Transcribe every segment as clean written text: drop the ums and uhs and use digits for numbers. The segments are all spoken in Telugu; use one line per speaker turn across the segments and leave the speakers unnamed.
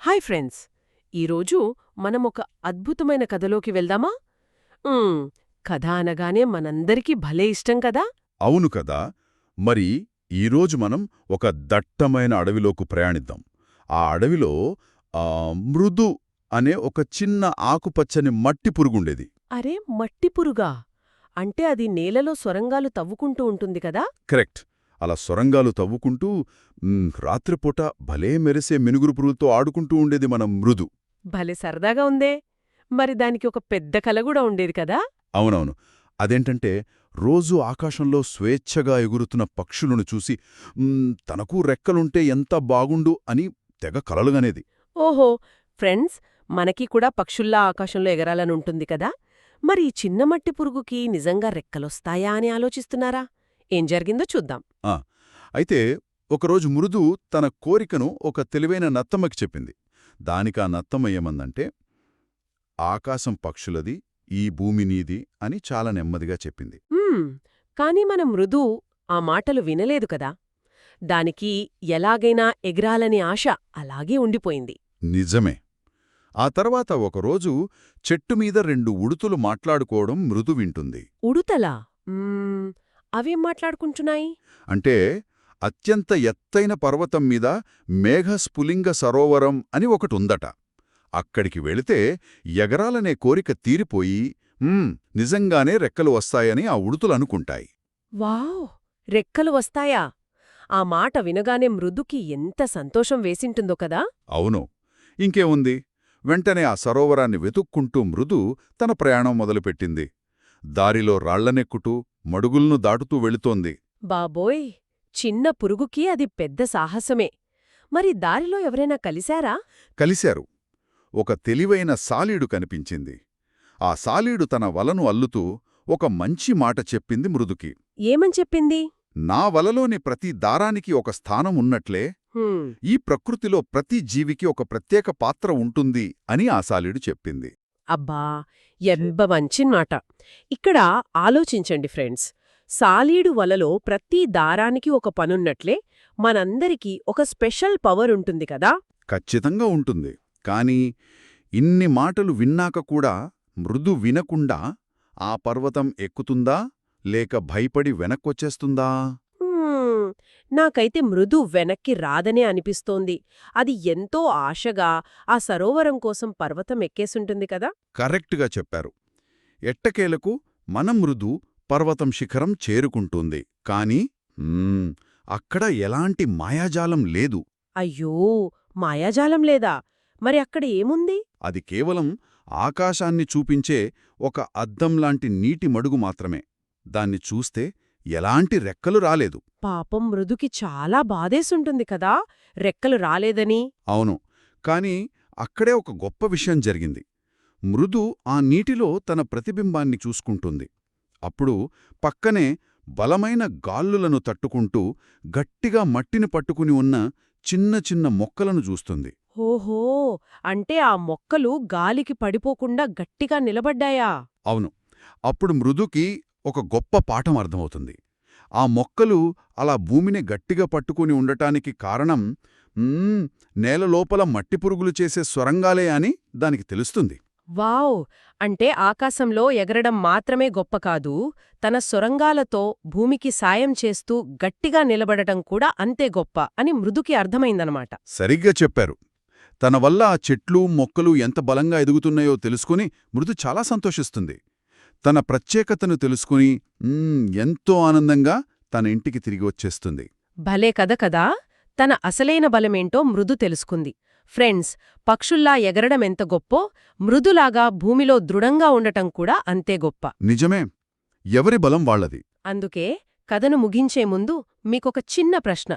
Hi friends! ఈరోజు మనం ఒక అద్భుతమైన కథలోకి వెళ్దామా? కథ అనగానే మనందరికీ భలే ఇష్టం కదా?
అవును కదా. మరి ఈరోజు మనం ఒక దట్టమైన అడవిలోకి ప్రయాణిద్దాం. ఆ అడవిలో మృదు అనే ఒక చిన్న ఆకుపచ్చని మట్టి పురుగుండేది.
అరే, మట్టి పురుగా? అంటే అది నేలలో సొరంగాలు తవ్వుకుంటూ ఉంటుంది కదా?
కరెక్ట్. అలా సొరంగాలు తవ్వుకుంటూ రాత్రిపూట భలే మెరిసే మినుగురు పురుగుతో ఆడుకుంటూ ఉండేది మన మృదు.
భలే సరదాగా ఉందే! మరి దానికి ఒక పెద్ద కల కూడా ఉండేది కదా?
అవునవును. అదేంటంటే రోజూ ఆకాశంలో స్వేచ్ఛగా ఎగురుతున్న పక్షులను చూసి తనకూ రెక్కలుంటే ఎంత బాగుండు అని తెగ కలలుగనేది.
ఓహో! ఫ్రెండ్స్, మనకి కూడా పక్షుల్లా ఆకాశంలో ఎగరాలనుంటుంది కదా? మరి ఈ చిన్న మట్టి పురుగుకి నిజంగా రెక్కలొస్తాయా అని ఆలోచిస్తున్నారా? ఏం జరిగిందో చూద్దాం.
ఆ, అయితే ఒకరోజు మృదు తన కోరికను ఒక తెలివైన నత్తమ్మకి చెప్పింది. దానికా నత్తమ్మ ఏమందంటే, ఆకాశం పక్షులది, ఈ భూమి నీది అని చాలా నెమ్మదిగా చెప్పింది.
కాని మన మృదు ఆ మాటలు వినలేదు కదా. దానికి ఎలాగైనా ఎగరాలని ఆశ అలాగే ఉండిపోయింది.
నిజమే. ఆ తర్వాత ఒకరోజు చెట్టుమీద 2 ఉడుతులు మాట్లాడుకోవడం మృదు వింటుంది.
ఉడుతలా? అవేం మాట్లాడుకుంటున్నాయి?
అంటే అత్యంత ఎత్తైన పర్వతం మీద మేఘస్ఫులింగ సరోవరం అని ఒకటుందట. అక్కడికి వెళితే ఎగరాలనే కోరిక తీరిపోయి నిజంగానే రెక్కలు వస్తాయని ఆ ఉడుతులనుకుంటాయి.
వావ్! రెక్కలు వస్తాయా? ఆ మాట వినగానే మృదుకి ఎంత సంతోషం వేసింటుందో కదా.
అవును. ఇంకేముంది, వెంటనే ఆ సరోవరాన్ని వెతుక్కుంటూ మృదు తన ప్రయాణం మొదలుపెట్టింది. దారిలో రాళ్లనెక్కుతూ మడుగుల్ను దాటుతూ వెళుతోంది.
బాబోయ్! చిన్న పురుగుకి అది పెద్ద సాహసమే. మరి దారిలో ఎవరైనా కలిశారా?
కలిశారు. ఒక తెలివైన సాలీడు కనిపించింది. ఆ సాలీడు తన వలను అల్లుతూ ఒక మంచి మాట చెప్పింది మృదుకి.
ఏమని చెప్పింది?
నా వలలోని ప్రతి దారానికి ఒక స్థానం ఉన్నట్లే ఈ ప్రకృతిలో ప్రతి జీవికి ఒక ప్రత్యేక పాత్ర ఉంటుంది అని ఆ సాలీడు చెప్పింది.
అబ్బా! ఎంత మంచి మాట! ఇక్కడ ఆలోచించండి ఫ్రెండ్స్. సాలీడు వలలో ప్రతి దారానికి ఒక పనున్నట్లే మనందరికీ ఒక స్పెషల్ పవర్ ఉంటుంది కదా.
ఖచ్చితంగా ఉంటుంది. కాని ఇన్ని మాటలు విన్నాక కూడా మృదు వినకుండా ఆ పర్వతం ఎక్కుతుందా లేక భయపడి వెనక్కొచ్చేస్తుందా?
నాకైతే మృదు వెనక్కి రాదనే అనిపిస్తోంది. అది ఎంతో ఆశగా ఆ సరోవరం కోసం పర్వతం ఎక్కేసుంటుంది కదా.
కరెక్ట్గా చెప్పారు. ఎట్టకేలకు మన మృదు పర్వతం శిఖరం చేరుకుంటుంది. కాని అక్కడ ఎలాంటి మాయాజాలం లేదు.
అయ్యో! మాయాజాలం లేదా? మరి అక్కడ ఏముంది?
అది కేవలం ఆకాశాన్ని చూపించే ఒక అద్దంలాంటి నీటి మడుగు మాత్రమే. దాన్ని చూస్తే ఎలాంటి రెక్కలు రాలేదు.
పాపం మృదుకి చాలా బాధేసుంటుంది కదా, రెక్కలు రాలేదని.
అవును. కాని అక్కడే ఒక గొప్ప విషయం జరిగింది. మృదు ఆ నీటిలో తన ప్రతిబింబాన్ని చూసుకుంటుంది. అప్పుడు పక్కనే బలమైన గాల్లులను తట్టుకుంటూ గట్టిగా మట్టిని పట్టుకుని ఉన్న చిన్న చిన్న మొక్కలను చూస్తుంది.
ఓహో! అంటే ఆ మొక్కలు గాలికి పడిపోకుండా గట్టిగా నిలబడ్డాయా?
అవును. అప్పుడు మృదుకి ఒక గొప్ప పాఠం అర్థమవుతుంది. ఆ మొక్కలు అలా భూమిని గట్టిగా పట్టుకుని ఉండటానికి కారణం నేలలోపల మట్టి పురుగులు చేసే సొరంగాలే అని దానికి తెలుస్తుంది.
వావ్! అంటే ఆకాశంలో ఎగరడం మాత్రమే గొప్ప కాదు, తన సొరంగాలతో భూమికి సాయం చేస్తూ గట్టిగా నిలబడటం కూడా అంతే గొప్ప అని మృదుకి అర్థమైందనమాట.
సరిగ్గా చెప్పారు. తన వల్ల ఆ చెట్లు మొక్కలు ఎంత బలంగా ఎదుగుతున్నాయో తెలుసుకుని మృదు చాలా సంతోషిస్తుంది. తన ప్రత్యేకతను తెలుసుకుని ఎంతో ఆనందంగా తన ఇంటికి తిరిగి వచ్చేస్తుంది.
భలే కథ కదా. తన అసలైన బలమేంటో మృదు తెలుసుకుంది. ఫ్రెండ్స్, పక్షుల్లా ఎగరడం ఎంత గొప్పో, మృదులాగా భూమిలో దృఢంగా ఉండటం కూడా అంతే గొప్ప.
నిజమే. ఎవరి బలం వాళ్లది.
అందుకే కథను ముగించే ముందు మీకొక చిన్న ప్రశ్న.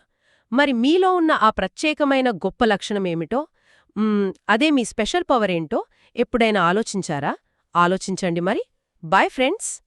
మరి మీలో ఉన్న ఆ ప్రత్యేకమైన గొప్ప లక్షణమేమిటో, అదే మీ స్పెషల్ పవర్ ఏంటో ఎప్పుడైనా ఆలోచించారా? ఆలోచించండి మరి. Bye friends.